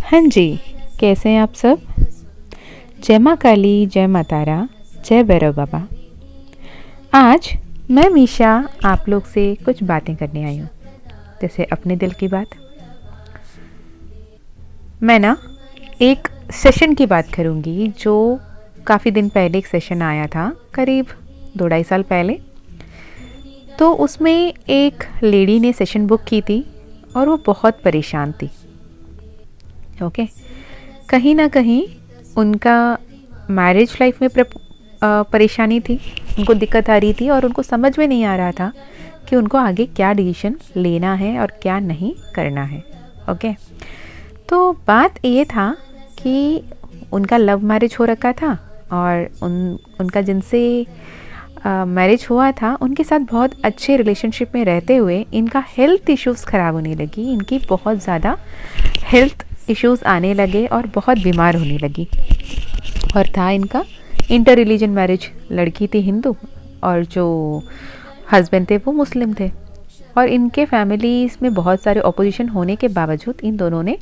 हाँ जी, कैसे हैं आप सब? जय माँ काली, जय माँ तारा, जय भैरव बाबा। आज मैं मीशा आप लोग से कुछ बातें करने आई हूँ, जैसे अपने दिल की बात। मैं ना एक सेशन की बात करूँगी जो काफ़ी दिन पहले एक सेशन आया था, करीब 2-2.5 साल पहले। तो उसमें एक लेडी ने सेशन बुक की थी और वो बहुत परेशान थी। ओके, कहीं ना कहीं उनका मैरिज लाइफ में परेशानी थी, उनको दिक्कत आ रही थी और उनको समझ में नहीं आ रहा था कि उनको आगे क्या डिसीजन लेना है और क्या नहीं करना है। ओके, तो बात ये था कि उनका लव मैरिज हो रखा था और उनका जिनसे मैरिज हुआ था उनके साथ बहुत अच्छे रिलेशनशिप में रहते हुए इनका हेल्थ इश्यूज़ ख़राब होने लगी। इनकी बहुत ज़्यादा हेल्थ इश्यूज़ आने लगे और बहुत बीमार होने लगी। और था इनका इंटर रिलीजन मैरिज, लड़की थी हिंदू और जो हस्बैंड थे वो मुस्लिम थे। और इनके फैमिलीज़ में बहुत सारे ऑपोजिशन होने के बावजूद इन दोनों ने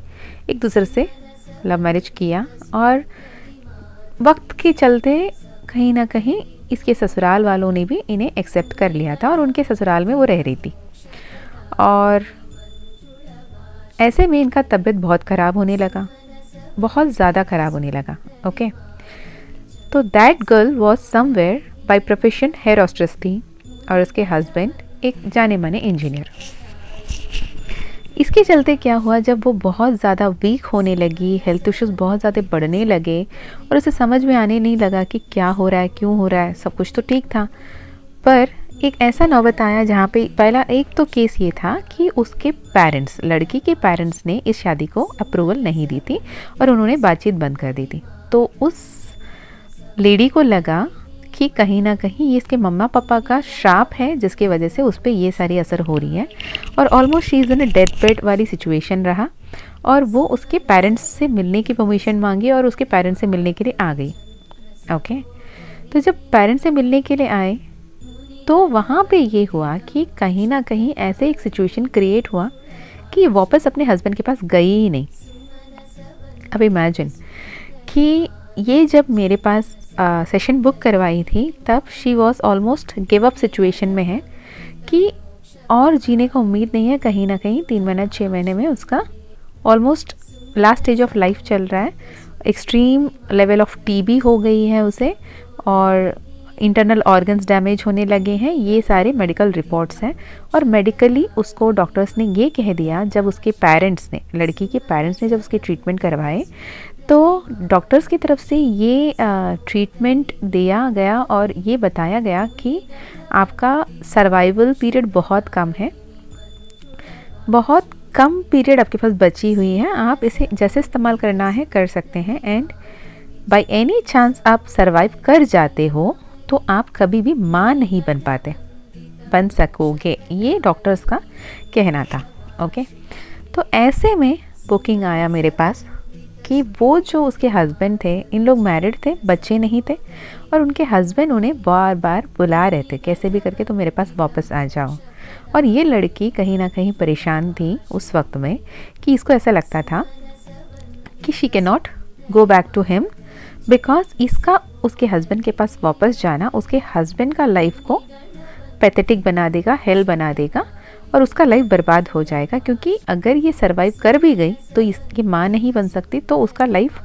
एक दूसरे से लव मैरिज किया और वक्त के चलते कहीं ना कहीं इसके ससुराल वालों ने भी इन्हें एक्सेप्ट कर लिया था और उनके ससुराल में वो रह रही थी। और ऐसे में इनका तबीयत बहुत ख़राब होने लगा, बहुत ज़्यादा ख़राब होने लगा। ओके, तो that girl was somewhere by profession air hostess थी और उसके हस्बैंड एक जाने माने इंजीनियर। इसके चलते क्या हुआ, जब वो बहुत ज़्यादा वीक होने लगी, हेल्थ इश्यूज़ बहुत ज़्यादा बढ़ने लगे और उसे समझ में आने नहीं लगा कि क्या हो रहा है, क्यों हो रहा है। सब कुछ तो ठीक था, पर एक ऐसा नौबत आया जहाँ पे पहला एक तो केस ये था कि उसके पेरेंट्स, लड़की के पेरेंट्स ने इस शादी को अप्रूवल नहीं दी थी और उन्होंने बातचीत बंद कर दी थी। तो उस लेडी को लगा कि कहीं ना कहीं ये इसके मम्मा पापा का श्राप है जिसकी वजह से उस पर ये सारी असर हो रही है। और almost she is in death bed वाली सिचुएशन रहा और वो उसके पेरेंट्स से मिलने की परमिशन मांगी और उसके पेरेंट्स से मिलने के लिए आ गई। ओके, तो जब पेरेंट्स से मिलने के लिए आए तो वहाँ पे ये हुआ कि कहीं ना कहीं ऐसे एक सिचुएशन क्रिएट हुआ कि वापस अपने हस्बैंड के पास गई ही नहीं। अब इमेजिन कि ये जब मेरे पास सेशन बुक करवाई थी तब she was almost give up situation में है कि और जीने का उम्मीद नहीं है। कहीं ना कहीं 3 महीने 6 महीने में उसका almost last stage of life चल रहा है। एक्सट्रीम लेवल ऑफ टीबी हो गई है उसे और इंटरनल ऑर्गन्स डैमेज होने लगे हैं। ये सारे मेडिकल रिपोर्ट्स हैं और मेडिकली उसको डॉक्टर्स ने ये कह दिया, जब उसके पेरेंट्स ने, लड़की के पेरेंट्स ने जब उसके ट्रीटमेंट करवाए तो डॉक्टर्स की तरफ से ये ट्रीटमेंट दिया गया और ये बताया गया कि आपका सर्वाइवल पीरियड बहुत कम है, बहुत कम पीरियड आपके पास बची हुई है, आप इसे जैसे इस्तेमाल करना है कर सकते हैं। एंड बाय एनी चांस आप सर्वाइव कर जाते हो तो आप कभी भी माँ नहीं बन सकोगे, ये डॉक्टर्स का कहना था। ओके, तो ऐसे में बुकिंग आया मेरे पास कि वो जो उसके हस्बैंड थे, इन लोग मैरिड थे, बच्चे नहीं थे और उनके हस्बैंड उन्हें बार बार बुला रहे थे कैसे भी करके तो मेरे पास वापस आ जाओ। और ये लड़की कहीं ना कहीं परेशान थी उस वक्त में कि इसको ऐसा लगता था कि she can not go back to him because इसका उसके हस्बैंड के पास वापस जाना उसके हस्बैंड का लाइफ को पैथेटिक बना देगा, हेल बना देगा और उसका लाइफ बर्बाद हो जाएगा। क्योंकि अगर ये सरवाइव कर भी गई तो इसकी माँ नहीं बन सकती तो उसका लाइफ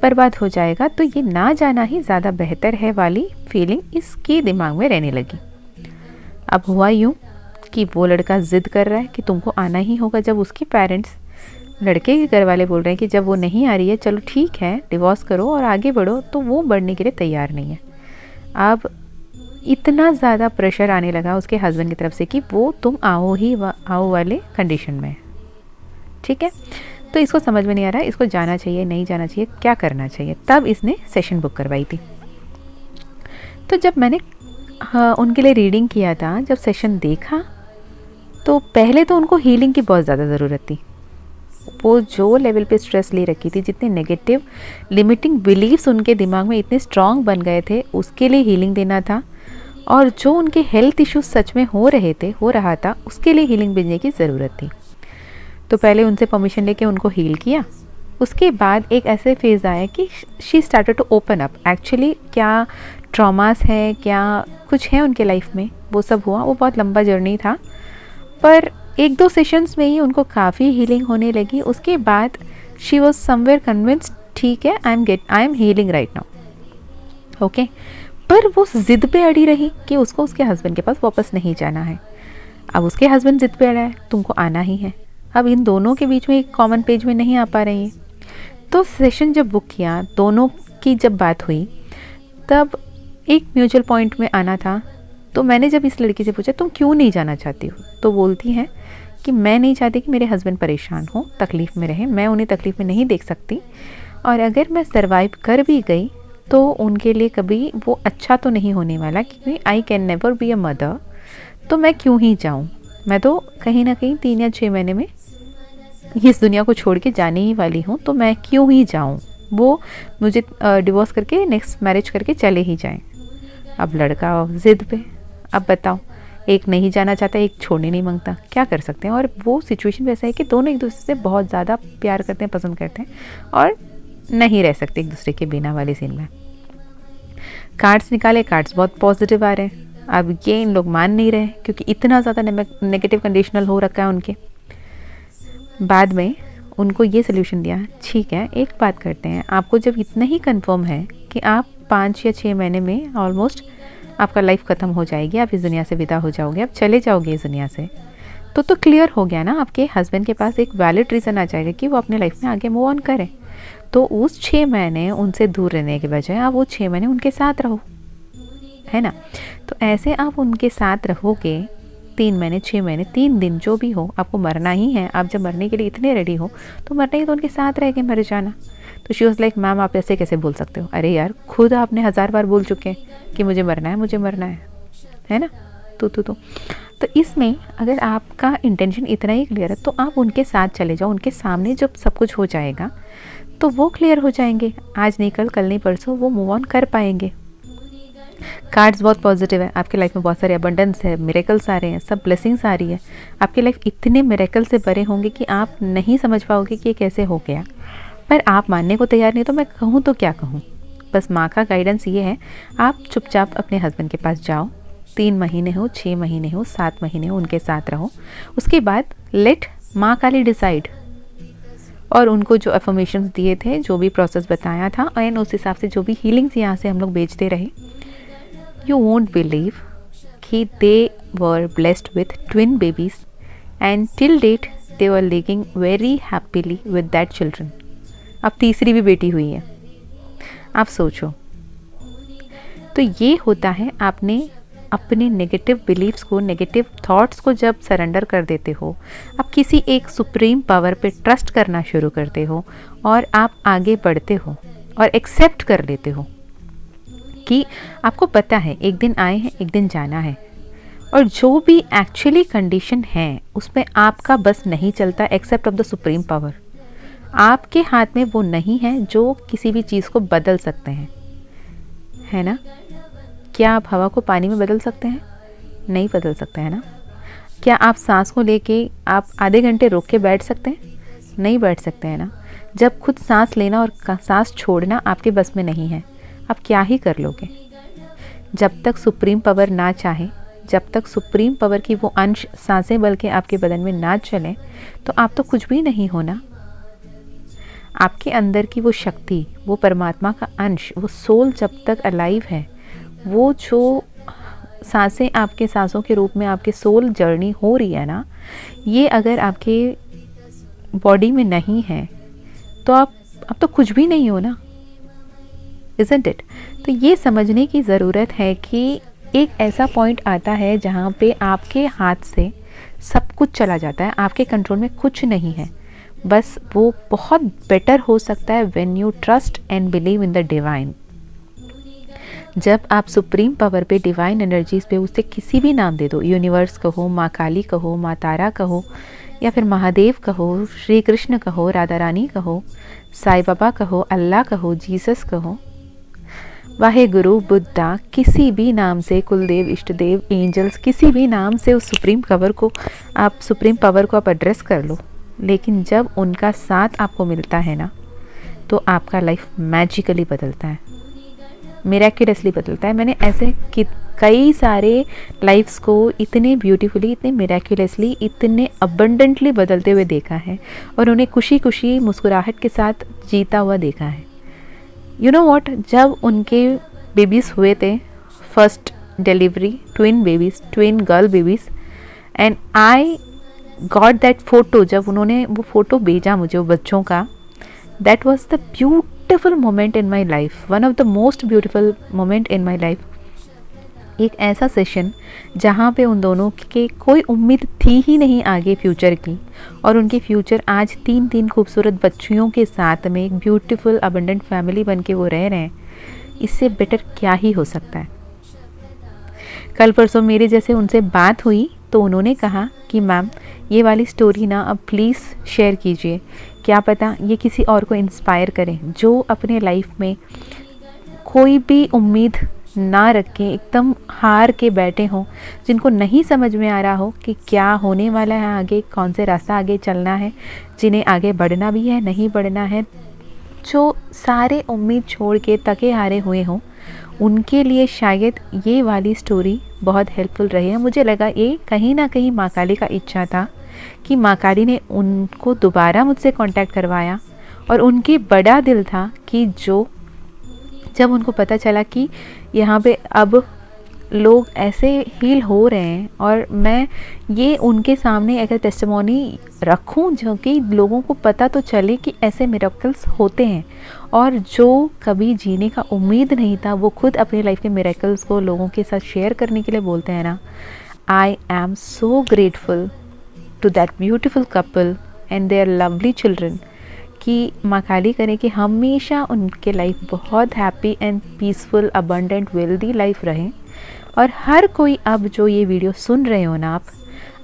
बर्बाद हो जाएगा। तो ये ना जाना ही ज़्यादा बेहतर है वाली फीलिंग इसके दिमाग में रहने लगी। अब हुआ यूँ कि वो लड़का ज़िद कर रहा है कि तुमको आना ही होगा। जब उसके पेरेंट्स, लड़के के घर वाले बोल रहे हैं कि जब वो नहीं आ रही है चलो ठीक है डिवोर्स करो और आगे बढ़ो, तो वो बढ़ने के लिए तैयार नहीं है। अब इतना ज़्यादा प्रेशर आने लगा उसके हस्बैंड की तरफ से कि वो तुम आओ वाले कंडीशन में। ठीक है, तो इसको समझ में नहीं आ रहा है इसको जाना चाहिए नहीं जाना चाहिए, क्या करना चाहिए। तब इसने सेशन बुक करवाई थी। तो जब मैंने उनके लिए रीडिंग किया था, जब सेशन देखा तो पहले तो उनको हीलिंग की बहुत ज़्यादा ज़रूरत थी। वो जो लेवल पे स्ट्रेस ले रखी थी, जितने नेगेटिव लिमिटिंग बिलीव्स उनके दिमाग में इतने स्ट्रॉन्ग बन गए थे, उसके लिए हीलिंग देना था। और जो उनके हेल्थ इश्यूज सच में हो रहा था उसके लिए हीलिंग भेजने की ज़रूरत थी। तो पहले उनसे परमिशन लेके उनको हील किया उसके बाद एक ऐसे फेज़ आया कि she started to open up. Actually क्या ट्रॉमास है, क्या कुछ है उनके लाइफ में, वो सब हुआ। वो बहुत लंबा जर्नी था, पर 1-2 सेशंस में ही उनको काफ़ी हीलिंग होने लगी। उसके बाद शी वॉज समवेयर कन्विंस्ड, ठीक है, I am healing right now, okay. पर वो ज़िद पे अड़ी रही कि उसको उसके हस्बैंड के पास वापस नहीं जाना है। अब उसके हस्बैंड ज़िद पे अड़ा है, तुमको आना ही है। अब इन दोनों के बीच में एक कॉमन पेज में नहीं आ पा रही है। तो सेशन जब बुक किया, दोनों की जब बात हुई, तब एक म्यूचुअल पॉइंट में आना था। तो मैंने जब इस लड़की से पूछा तुम क्यों नहीं जाना चाहती हो, तो बोलती हैं कि मैं नहीं चाहती कि मेरे हस्बैंड परेशान हो, तकलीफ़ में रहें, मैं उन्हें तकलीफ़ में नहीं देख सकती, और अगर मैं सर्वाइव कर भी गई तो उनके लिए कभी वो अच्छा तो नहीं होने वाला, क्योंकि I can never be a mother, तो मैं क्यों ही जाऊँ। मैं तो कहीं ना कहीं 3 या 6 महीने में इस दुनिया को छोड़ के जाने ही वाली हूँ, तो मैं क्यों ही जाऊँ, वो मुझे डिवोर्स करके नेक्स्ट मैरिज करके चले ही जाएं। अब लड़का ज़िद पे, अब बताओ, एक नहीं जाना चाहता, एक छोड़ने नहीं मांगता, क्या कर सकते हैं। और वो सिचुएशन वैसा है कि दोनों एक दूसरे से बहुत ज़्यादा प्यार करते हैं, पसंद करते हैं, और नहीं रह सकते एक दूसरे के बिना वाले सीन में। कार्ड्स निकाले, कार्ड्स बहुत पॉजिटिव आ रहे हैं। अब ये इन लोग मान नहीं रहे, क्योंकि इतना ज़्यादा नेगेटिव कंडीशनल हो रखा है उनके। बाद में उनको ये सोल्यूशन दिया, ठीक है एक बात करते हैं, आपको जब इतना ही कंफर्म है कि आप 5 या 6 महीने में ऑलमोस्ट आपका लाइफ ख़त्म हो जाएगी, आप इस दुनिया से विदा हो जाओगे, आप चले जाओगे इस दुनिया से, तो क्लियर हो गया ना, आपके हस्बैंड के पास एक वैलिड रीज़न आ जाएगा कि वो अपने लाइफ में आगे मूव ऑन करें। तो उस 6 महीने उनसे दूर रहने के बजाय आप वो 6 महीने उनके साथ रहो, है ना। तो ऐसे आप उनके साथ रहोगे 3 महीने, 6 महीने, 3 दिन, जो भी हो, आपको मरना ही है। आप जब मरने के लिए इतने रेडी हो तो मरना ही, तो उनके साथ रह के मर जाना। तो शी वॉज लाइक, मैम आप ऐसे कैसे बोल सकते हो, अरे यार खुद आपने 1000 बार बोल चुके हैं कि मुझे मरना है, मुझे मरना है ना। तो इसमें अगर आपका इंटेंशन इतना ही क्लियर है तो आप उनके साथ चले जाओ, उनके सामने जब सब कुछ हो जाएगा तो वो क्लियर हो जाएंगे, आज नहीं कल, कल नहीं परसों वो मूव ऑन कर पाएंगे। कार्ड्स बहुत पॉजिटिव है, आपके लाइफ में बहुत सारे अबंडेंस है, मिरेकल्स आ रहे हैं, सब ब्लेसिंग्स आ रही है, आपकी लाइफ इतने मिरेकल से भरे होंगे कि आप नहीं समझ पाओगे कि ये कैसे हो गया। पर आप मानने को तैयार नहीं, तो मैं कहूँ तो क्या कहूँ। बस माँ का गाइडेंस ये है, आप चुपचाप अपने हस्बैंड के पास जाओ, 3 महीने हो, 6 महीने हो, 7 महीने हो, उनके साथ रहो। उसके बाद लेट माँ काली डिसाइड, और उनको जो अफर्मेशंस दिए थे, जो भी प्रोसेस बताया था, एंड उस हिसाब से जो भी हीलिंग्स यहाँ से हम लोग बेचते रहे, you won't believe कि they were blessed with twin babies and till date they were living very happily with that children। अब तीसरी भी बेटी हुई है, आप सोचो। तो ये होता है, आपने अपने नेगेटिव बिलीव्स को, नेगेटिव थॉट्स को जब सरेंडर कर देते हो, आप किसी एक सुप्रीम पावर पे ट्रस्ट करना शुरू करते हो, और आप आगे बढ़ते हो और एक्सेप्ट कर लेते हो कि आपको पता है एक दिन आए हैं, एक दिन जाना है, और जो भी एक्चुअली कंडीशन है उसमें आपका बस नहीं चलता except of the supreme power. आपके हाथ में वो नहीं है जो किसी भी चीज़ को बदल सकते हैं, है ना। क्या आप हवा को पानी में बदल सकते हैं? नहीं बदल सकते हैं ना। क्या आप सांस को लेके आप आधे घंटे रोक के बैठ सकते हैं? नहीं बैठ सकते हैं ना। जब खुद सांस लेना और सांस छोड़ना आपके बस में नहीं है, आप क्या ही कर लोगे। जब तक सुप्रीम पावर ना चाहे, जब तक सुप्रीम पावर की वो अंश सांसें बल्कि आपके बदन में ना चले, तो आप तो कुछ भी नहीं होना। आपके अंदर की वो शक्ति, वो परमात्मा का अंश, वो सोल जब तक अलाइव है, वो जो सांसें आपके सांसों के रूप में आपके सोल जर्नी हो रही है ना, ये अगर आपके बॉडी में नहीं है तो आप तो कुछ भी नहीं हो ना, isn't it? तो ये समझने की ज़रूरत है कि एक ऐसा पॉइंट आता है जहाँ पे आपके हाथ से सब कुछ चला जाता है, आपके कंट्रोल में कुछ नहीं है। बस वो बहुत बेटर हो सकता है when you trust and believe in the divine. जब आप सुप्रीम पावर पे, डिवाइन एनर्जीज पे, उससे किसी भी नाम दे दो, यूनिवर्स कहो, माँ काली कहो, माँ तारा कहो, या फिर महादेव कहो, श्री कृष्ण कहो, राधा रानी कहो, साईं बाबा कहो, अल्लाह कहो, जीसस कहो, वाहे गुरु, बुद्धा, किसी भी नाम से, कुलदेव, इष्ट देव, एंजल्स, किसी भी नाम से उस सुप्रीम पावर को आप एड्रेस कर लो। लेकिन जब उनका साथ आपको मिलता है ना, तो आपका लाइफ मैजिकली बदलता है, मिराक्युलसली बदलता है। मैंने ऐसे कई सारे लाइफ्स को इतने ब्यूटीफुली, इतने मिराक्युलसली, इतने अबंडेंटली बदलते हुए देखा है और उन्हें खुशी खुशी मुस्कुराहट के साथ जीता हुआ देखा है। यू नो वॉट, जब उनके बेबीज़ हुए थे, first delivery, twin babies, twin girl babies, and I got that photo, जब उन्होंने वो फ़ोटो भेजा मुझे वो बच्चों का, that was the beautiful moment in my life, one of the most beautiful moment in my life. एक ऐसा सेशन जहाँ पे उन दोनों के कोई उम्मीद थी ही नहीं आगे फ्यूचर की, और उनके फ्यूचर आज 3 खूबसूरत बच्चियों के साथ में एक ब्यूटीफुल अबंडेंट फैमिली बन के वो रह रहे हैं। इससे बेटर क्या ही हो सकता है। कल परसों मेरे जैसे उनसे बात हुई तो उन्होंने कहा कि मैम ये वाली स्टोरी ना अब प्लीज़ शेयर कीजिए, क्या पता ये किसी और को इंस्पायर करें, जो अपने लाइफ में कोई भी उम्मीद ना रखें, एकदम हार के बैठे हों, जिनको नहीं समझ में आ रहा हो कि क्या होने वाला है आगे, कौन से रास्ता आगे चलना है, जिन्हें आगे बढ़ना भी है, नहीं बढ़ना है, जो सारे उम्मीद छोड़ के तके हारे हुए हों, उनके लिए शायद ये वाली स्टोरी बहुत हेल्पफुल रही है। मुझे लगा ये कहीं ना कहीं माँ काली का इच्छा था कि माँ काली ने उनको दोबारा मुझसे कांटेक्ट करवाया, और उनकी बड़ा दिल था कि जब उनको पता चला कि यहाँ पे अब लोग ऐसे हील हो रहे हैं, और मैं ये उनके सामने अगर टेस्टिमोनी रखूं जो कि लोगों को पता तो चले कि ऐसे मिरेकल्स होते हैं, और जो कभी जीने का उम्मीद नहीं था वो खुद अपनी लाइफ के मिरेकल्स को लोगों के साथ शेयर करने के लिए बोलते हैं ना। I am so grateful to that beautiful couple and their lovely children, कि माँ काली करे कि हमेशा उनके लाइफ बहुत happy and peaceful, abundant, wealthy life रहे। और हर कोई अब जो ये वीडियो सुन रहे हो ना,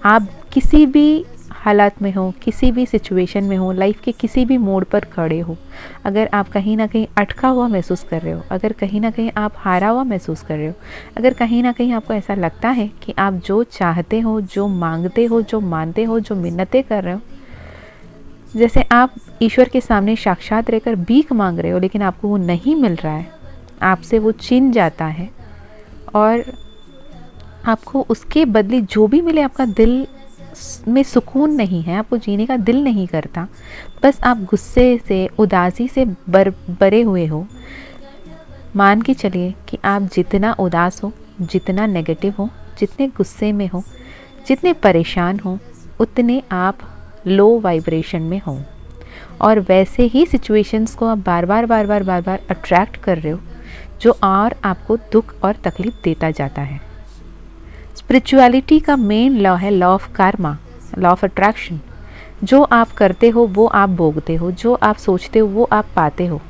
आप किसी भी हालात में हो, किसी भी सिचुएशन में हो, लाइफ के किसी भी मोड़ पर खड़े हो, अगर आप कहीं ना कहीं अटका हुआ महसूस कर रहे हो, अगर कहीं ना कहीं आप हारा हुआ महसूस कर रहे हो, अगर कहीं ना कहीं आपको ऐसा लगता है कि आप जो चाहते हो, जो मांगते हो, जो मानते हो, जो मिन्नतें कर रहे हो, जैसे आप ईश्वर के सामने साक्षात रहकर भीख मांग रहे हो, लेकिन आपको वो नहीं मिल रहा है, आपसे वो छिन जाता है, और आपको उसके बदले जो भी मिले आपका दिल में सुकून नहीं है, आपको जीने का दिल नहीं करता, बस आप गुस्से से, उदासी से भरे हुए हो, मान के चलिए कि आप जितना उदास हो, जितना नेगेटिव हो, जितने गुस्से में हो, जितने परेशान हो, उतने आप लो वाइब्रेशन में हो, और वैसे ही सिचुएशंस को आप बार बार अट्रैक्ट कर रहे हो, जो और आपको दुख और तकलीफ देता जाता है। स्पिरिचुअलिटी का मेन लॉ है law of Karma, law of attraction. जो आप करते हो वो आप भोगते हो, जो आप सोचते हो वो आप पाते हो।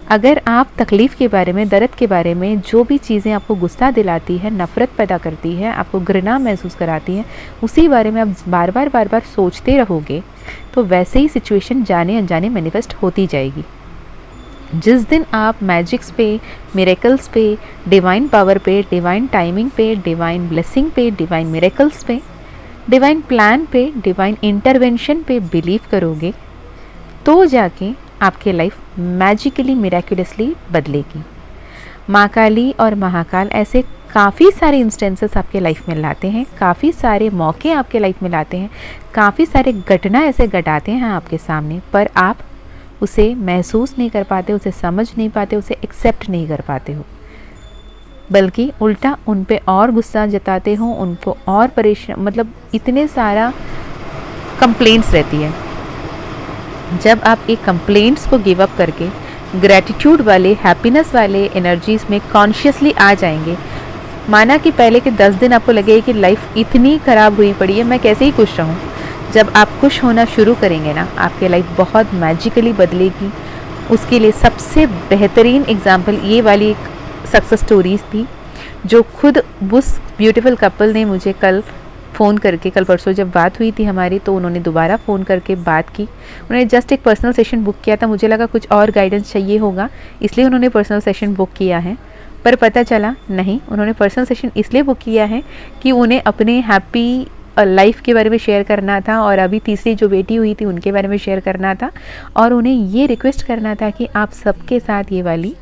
अगर आप तकलीफ़ के बारे में, दर्द के बारे में, जो भी चीज़ें आपको गुस्सा दिलाती है, नफ़रत पैदा करती है, आपको घृणा महसूस कराती हैं, उसी बारे में आप बार बार सोचते रहोगे, तो वैसे ही सिचुएशन जाने अनजाने मैनिफेस्ट होती जाएगी। जिस दिन आप मैजिक्स पे, मिरेकल्स पे, डिवाइन पावर पे, डिवाइन टाइमिंग पे, डिवाइन ब्लेसिंग पे, डिवाइन मिरेकल्स पे, डिवाइन प्लान पे, डिवाइन इंटरवेंशन पे बिलीव करोगे, तो जाके आपकी लाइफ मैजिकली, मिराक्युलसली बदलेगी। माँ काली और महाकाल ऐसे काफ़ी सारे इंस्टेंसेस आपके लाइफ में लाते हैं, काफ़ी सारे मौके आपके लाइफ में लाते हैं, काफ़ी सारे घटना ऐसे घटाते हैं आपके सामने, पर आप उसे महसूस नहीं कर पाते, उसे समझ नहीं पाते, उसे एक्सेप्ट नहीं कर पाते हो, बल्कि उल्टा उन पे और गुस्सा जताते हो, उनको और परेशान, मतलब इतने सारा कंप्लेंट्स रहती है। जब आप एक कंप्लेंट्स को गिव अप करके ग्रैटिट्यूड वाले, हैप्पीनेस वाले एनर्जीज में कॉन्शियसली आ जाएंगे, माना कि पहले के 10 दिन आपको लगे कि लाइफ इतनी ख़राब हुई पड़ी है, मैं कैसे ही खुश रहूँ, जब आप खुश होना शुरू करेंगे ना, आपकी लाइफ बहुत मैजिकली बदलेगी। उसके लिए सबसे बेहतरीन एग्जाम्पल ये वाली एक सक्सेस स्टोरीज थी, जो खुद उस ब्यूटीफुल कपल ने मुझे कल फ़ोन करके, कल परसों जब बात हुई थी हमारी, तो उन्होंने दोबारा फ़ोन करके बात की। उन्होंने जस्ट एक पर्सनल सेशन बुक किया था, मुझे लगा कुछ और गाइडेंस चाहिए होगा, इसलिए उन्होंने पर्सनल सेशन बुक किया है, पर पता चला नहीं, उन्होंने पर्सनल सेशन इसलिए बुक किया है कि उन्हें अपने हैप्पी लाइफ के बारे में शेयर करना था, और अभी तीसरी जो बेटी हुई थी उनके बारे में शेयर करना था, और उन्हें ये रिक्वेस्ट करना था कि आप सबके साथ ये वाली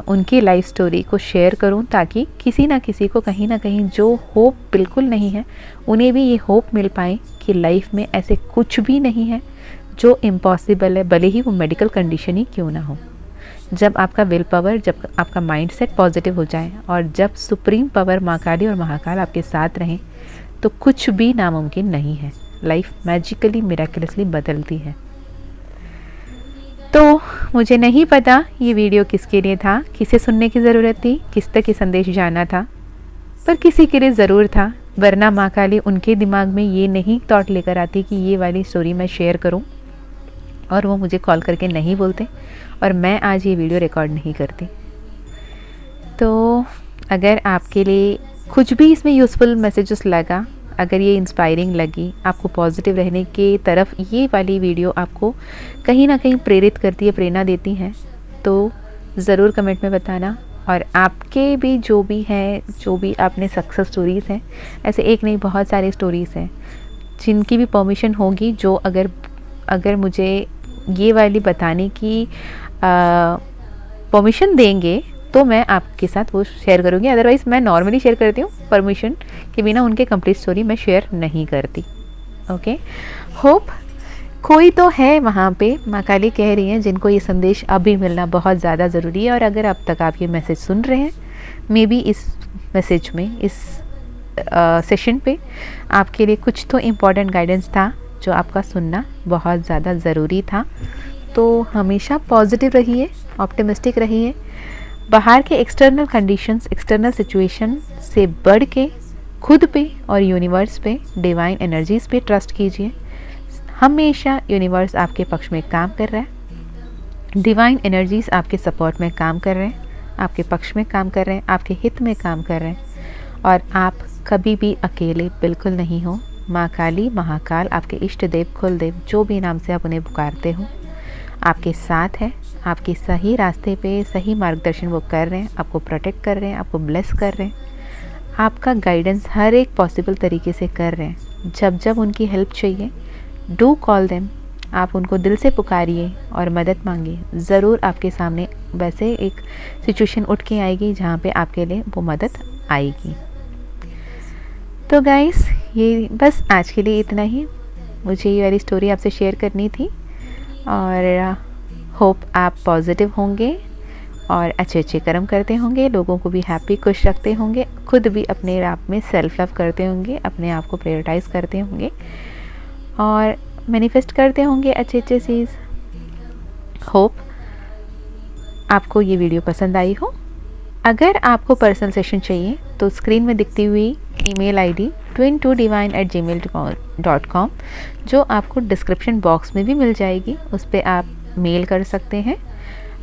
उनकी लाइफ स्टोरी को शेयर करूं, ताकि किसी ना किसी को कहीं ना कहीं जो होप बिल्कुल नहीं है, उन्हें भी ये होप मिल पाए कि लाइफ में ऐसे कुछ भी नहीं है जो इम्पॉसिबल है, भले ही वो मेडिकल कंडीशन ही क्यों ना हो। जब आपका विल पावर, जब आपका माइंड सेट पॉजिटिव हो जाए, और जब सुप्रीम पावर माँ काली और महाकाल आपके साथ रहें, तो कुछ भी नामुमकिन नहीं है। लाइफ मैजिकली मिराकुलसली बदलती है। तो मुझे नहीं पता ये वीडियो किसके लिए था, किसे सुनने की ज़रूरत थी, किस तक ये संदेश जाना था, पर किसी के लिए ज़रूर था, वरना माँ काली उनके दिमाग में ये नहीं थॉट लेकर आती कि ये वाली स्टोरी मैं शेयर करूं, और वो मुझे कॉल करके नहीं बोलते, और मैं आज ये वीडियो रिकॉर्ड नहीं करती। तो अगर आपके लिए कुछ भी इसमें यूज़फुल मैसेजेस लगा, अगर ये इंस्पायरिंग लगी, आपको पॉजिटिव रहने के तरफ ये वाली वीडियो आपको कहीं ना कहीं प्रेरित करती है, प्रेरणा देती हैं, तो ज़रूर कमेंट में बताना। और आपके भी जो भी हैं, जो भी आपने सक्सेस स्टोरीज़ हैं, ऐसे एक नहीं बहुत सारी स्टोरीज़ हैं जिनकी भी परमिशन होगी, जो अगर मुझे ये वाली बताने की परमिशन देंगे, तो मैं आपके साथ वो शेयर करूँगी। अदरवाइज़ मैं नॉर्मली शेयर करती हूँ, परमिशन के बिना उनके कंप्लीट स्टोरी मैं शेयर नहीं करती। ओके, होप कोई तो है वहाँ पे, माँ काली कह रही हैं, जिनको ये संदेश अभी मिलना बहुत ज़्यादा ज़रूरी है। और अगर अब तक आप ये मैसेज सुन रहे हैं, मे बी इस मैसेज में, इस सेशन पे आपके लिए कुछ तो इम्पॉर्टेंट गाइडेंस था जो आपका सुनना बहुत ज़्यादा ज़रूरी था। तो हमेशा पॉजिटिव रहिए, ऑप्टिमिस्टिक रहिए। बाहर के एक्सटर्नल कंडीशंस, एक्सटर्नल सिचुएशन से बढ़ के खुद पे और यूनिवर्स पे, डिवाइन एनर्जीज़ पे ट्रस्ट कीजिए। हमेशा यूनिवर्स आपके पक्ष में काम कर रहा है, डिवाइन एनर्जीज़ आपके सपोर्ट में काम कर रहे हैं, आपके पक्ष में काम कर रहे हैं, आपके हित में काम कर रहे हैं, और आप कभी भी अकेले बिल्कुल नहीं हो। माँ काली, महाकाल, आपके इष्ट देव, कुल देव, जो भी नाम से आप उन्हें पुकारते हो, आपके साथ है, आपके सही रास्ते पे सही मार्गदर्शन वो कर रहे हैं, आपको प्रोटेक्ट कर रहे हैं, आपको ब्लेस कर रहे हैं, आपका गाइडेंस हर एक पॉसिबल तरीके से कर रहे हैं। जब जब उनकी हेल्प चाहिए, डू कॉल देम, आप उनको दिल से पुकारिए और मदद मांगिए। ज़रूर आपके सामने वैसे एक सिचुएशन उठ के आएगी जहाँ पे आपके लिए वो मदद आएगी। तो गाइस, ये बस आज के लिए इतना ही, मुझे ये वाली स्टोरी आपसे शेयर करनी थी, और होप आप पॉजिटिव होंगे और अच्छे अच्छे कर्म करते होंगे, लोगों को भी हैप्पी, खुश रखते होंगे, खुद भी अपने आप में सेल्फ लव करते होंगे, अपने आप को प्रायोरिटाइज़ करते होंगे, और मैनिफेस्ट करते होंगे अच्छे अच्छे चीज़। होप आपको ये वीडियो पसंद आई हो। अगर आपको पर्सनल सेशन चाहिए तो स्क्रीन में दिखती हुई ईमेल आईडी twin2divine@gmail.com, जो आपको डिस्क्रिप्शन बॉक्स में भी मिल जाएगी, उस पर आप मेल कर सकते हैं।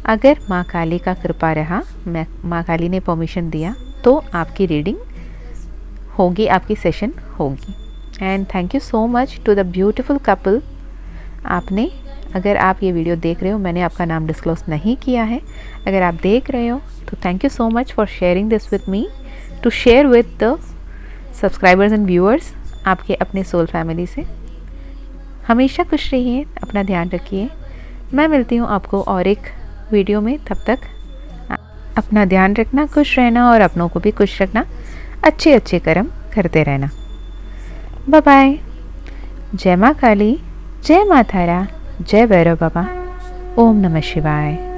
अगर माँ काली का कृपा रहा, माँ काली ने परमिशन दिया, तो आपकी रीडिंग होगी, आपकी सेशन होगी। And thank you so much to the beautiful couple. आपने, अगर आप ये वीडियो देख रहे हो, मैंने आपका नाम डिस्क्लोज नहीं किया है, अगर आप देख रहे हो तो thank you so much for sharing this with me, to share with the subscribers and viewers, आपके अपने सोल फैमिली से। हमेशा खुश रहिए, अपना ध्यान रखिए। मैं मिलती हूँ आपको और एक वीडियो में, तब तक अपना ध्यान रखना, खुश रहना, और अपनों को भी खुश रखना, अच्छे अच्छे कर्म करते रहना। Bye bye. जय माँ काली, जय माँ तारा, जय भैरव बाबा। ओम नमः शिवाय।